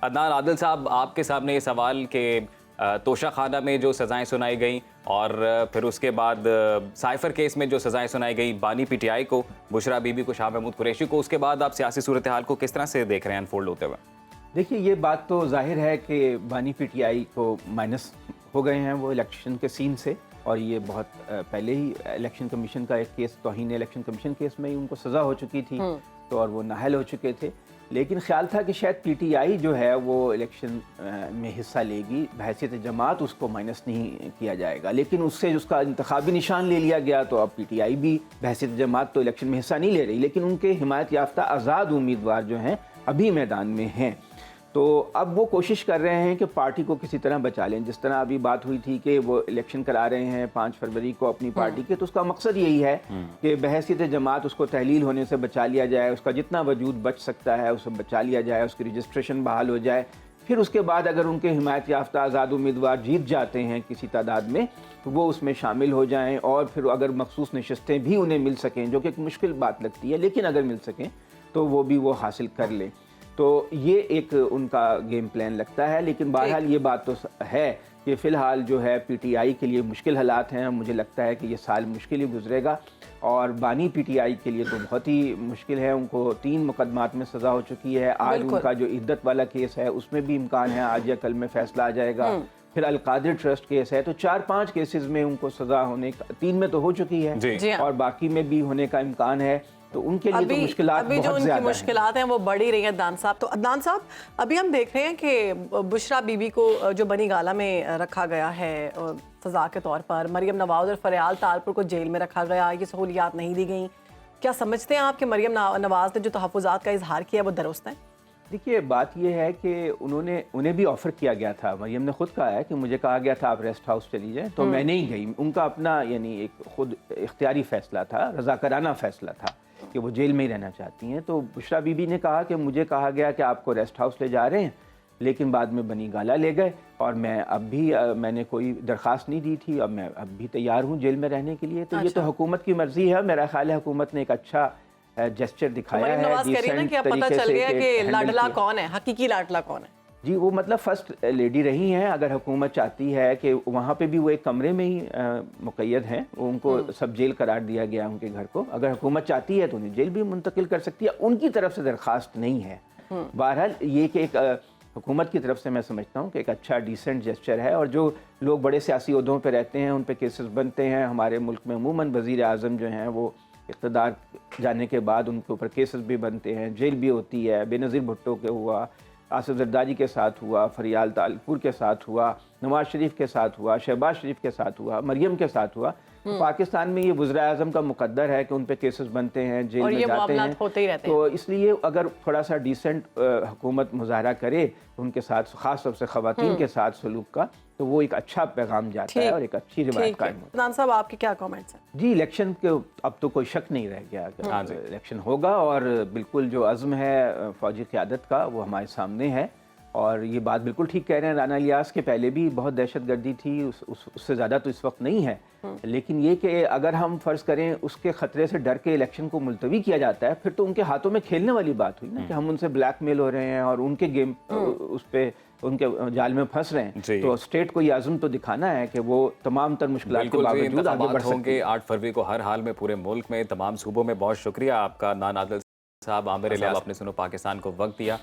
عدنان عادل صاحب، آپ کے سامنے یہ سوال کہ توشہ خانہ میں جو سزائیں سنائی گئیں اور پھر اس کے بعد سائفر کیس میں جو سزائیں سنائی گئیں بانی پی ٹی آئی کو، بشریٰ بی بی کو، شاہ محمود قریشی کو، اس کے بعد آپ سیاسی صورتحال کو کس طرح سے دیکھ رہے ہیں انفولڈ ہوتے ہوئے؟ دیکھیے، یہ بات تو ظاہر ہے کہ بانی پی ٹی آئی کو مائنس ہو گئے ہیں وہ الیکشن کے سین سے، اور یہ بہت پہلے ہی الیکشن کمیشن کا ایک کیس، توہین الیکشن کمیشن کیس میں ہی ان کو سزا ہو چکی تھی تو اور وہ نااہل ہو چکے تھے. لیکن خیال تھا کہ شاید پی ٹی آئی جو ہے وہ الیکشن میں حصہ لے گی، بحیثیت جماعت اس کو مائنس نہیں کیا جائے گا، لیکن اس سے اس کا انتخابی نشان لے لیا گیا. تو اب پی ٹی آئی بھی بحیثیت جماعت تو الیکشن میں حصہ نہیں لے رہی، لیکن ان کے حمایت یافتہ آزاد امیدوار جو ہیں ابھی میدان میں ہیں. تو اب وہ کوشش کر رہے ہیں کہ پارٹی کو کسی طرح بچا لیں. جس طرح ابھی بات ہوئی تھی کہ وہ الیکشن کرا رہے ہیں 5 فروری کو اپنی پارٹی کے، تو اس کا مقصد یہی ہے کہ بحیثیت جماعت اس کو تحلیل ہونے سے بچا لیا جائے، اس کا جتنا وجود بچ سکتا ہے اسے بچا لیا جائے، اس کی رجسٹریشن بحال ہو جائے. پھر اس کے بعد اگر ان کے حمایت یافتہ آزاد امیدوار جیت جاتے ہیں کسی تعداد میں تو وہ اس میں شامل ہو جائیں، اور پھر اگر مخصوص نشستیں بھی انہیں مل سکیں، جو کہ ایک مشکل بات لگتی ہے، لیکن اگر مل سکیں تو وہ بھی وہ حاصل کر لیں. تو یہ ایک ان کا گیم پلان لگتا ہے. لیکن بہرحال یہ بات تو ہے کہ فی الحال جو ہے پی ٹی آئی کے لیے مشکل حالات ہیں. مجھے لگتا ہے کہ یہ سال مشکل ہی گزرے گا، اور بانی پی ٹی آئی کے لیے تو بہت ہی مشکل ہے. ان کو 3 مقدمات میں سزا ہو چکی ہے. آج ان کا جو عدت والا کیس ہے اس میں بھی امکان ہے آج یا کل میں فیصلہ آ جائے گا. پھر القادر ٹرسٹ کیس ہے. تو 4-5 کیسز میں ان کو سزا ہونے کا، 3 میں تو ہو چکی ہے اور باقی میں بھی ہونے کا امکان ہے. تو ان کے لیے تو مشکلات بہت زیادہ ہیں. ابھی جو ان کی مشکلات ہیں وہ بڑھ ہی رہی ہیں عدنان صاحب. تو عدنان صاحب، ابھی ہم دیکھ رہے ہیں کہ بشریٰ بی بی کو جو بنی گالہ میں رکھا گیا ہے سزا کے طور پر، مریم نواز اور فریال تالپور کو جیل میں رکھا گیا، یہ سہولیات نہیں دی گئیں. کیا سمجھتے ہیں آپ کہ مریم نواز نے جو تحفظات کا اظہار کیا وہ درست ہیں؟ دیکھیے، بات یہ ہے کہ انہیں بھی آفر کیا گیا تھا. مریم نے خود کہا ہے کہ مجھے کہا گیا تھا آپ ریسٹ ہاؤس چلی جائیں، تو میں نہیں گئی. ان کا اپنا یعنی ایک خود اختیاری فیصلہ تھا، رضاکارانہ فیصلہ تھا کہ وہ جیل میں ہی رہنا چاہتی ہیں. تو بشریٰ بی بی نے کہا کہ مجھے کہا گیا کہ آپ کو ریسٹ ہاؤس لے جا رہے ہیں، لیکن بعد میں بنی گالہ لے گئے، اور میں نے کوئی درخواست نہیں دی تھی. اب بھی تیار ہوں جیل میں رہنے کے لیے. تو یہ تو حکومت کی مرضی ہے. میرا خیال ہے حکومت نے ایک اچھا جسچر دکھایا ہے. نواز کہہ رہی نا کہ اب پتہ چل گیا کہ لاڈلا کون ہے، حقیقی لاڈلا کون ہے. جی، وہ مطلب فرسٹ لیڈی رہی ہیں. اگر حکومت چاہتی ہے کہ وہاں پہ بھی وہ ایک کمرے میں ہی مقید ہیں، ان کو سب جیل قرار دیا گیا ان کے گھر کو. اگر حکومت چاہتی ہے تو انہیں جیل بھی منتقل کر سکتی ہے. ان کی طرف سے درخواست نہیں ہے. بہرحال یہ کہ ایک حکومت کی طرف سے میں سمجھتا ہوں کہ ایک اچھا ڈیسنٹ جسچر ہے. اور جو لوگ بڑے سیاسی عہدوں پہ رہتے ہیں ان پہ کیسز بنتے ہیں. ہمارے ملک میں عموماً وزیر اعظم جو ہیں وہ اقتدار جانے کے بعد ان کے اوپر کیسز بھی بنتے ہیں، جیل بھی ہوتی ہے. بے نظیر بھٹو کے ہوا، آصف زرداری کے ساتھ ہوا، فریال تالپور کے ساتھ ہوا، نواز شریف کے ساتھ ہوا، شہباز شریف کے ساتھ ہوا، مریم کے ساتھ ہوا. پاکستان میں یہ وزراء اعظم کا مقدر ہے کہ ان پہ کیسز بنتے ہیں، جیل میں جاتے ہیں. تو اس لیے اگر تھوڑا سا ڈیسنٹ حکومت مظاہرہ کرے ان کے ساتھ، خاص طور سے خواتین کے ساتھ سلوک کا، تو وہ ایک اچھا پیغام جاتا ہے اور ایک اچھی روایت قائم ہوتی ہے. عدنان صاحب، آپ کے کیا کامنٹس ہیں؟ جی، الیکشن کے اب تو کوئی شک نہیں رہ گیا کہ الیکشن ہوگا، اور بالکل جو عزم ہے فوجی قیادت کا وہ ہمارے سامنے ہے. اور یہ بات بالکل ٹھیک کہہ رہے ہیں رانا الیاس کے، پہلے بھی بہت دہشت گردی تھی، اس سے زیادہ تو اس وقت نہیں ہے. لیکن یہ کہ اگر ہم فرض کریں اس کے خطرے سے ڈر کے الیکشن کو ملتوی کیا جاتا ہے، پھر تو ان کے ہاتھوں میں کھیلنے والی بات ہوئی نا کہ ہم ان سے بلیک میل ہو رہے ہیں اور ان کے گیم اس پہ ان کے جال میں پھنس رہے ہیں. تو اسٹیٹ کو یہ عزم تو دکھانا ہے کہ وہ تمام تر مشکلات کے باوجود آگے بڑھ سکتے ہیں. 8 فروری کو ہر حال میں پورے ملک میں تمام صوبوں میں. بہت شکریہ آپ کا عدنان عادل صاحب. عامر الیاس، آپ نے سنو پاکستان کو وقت دیا.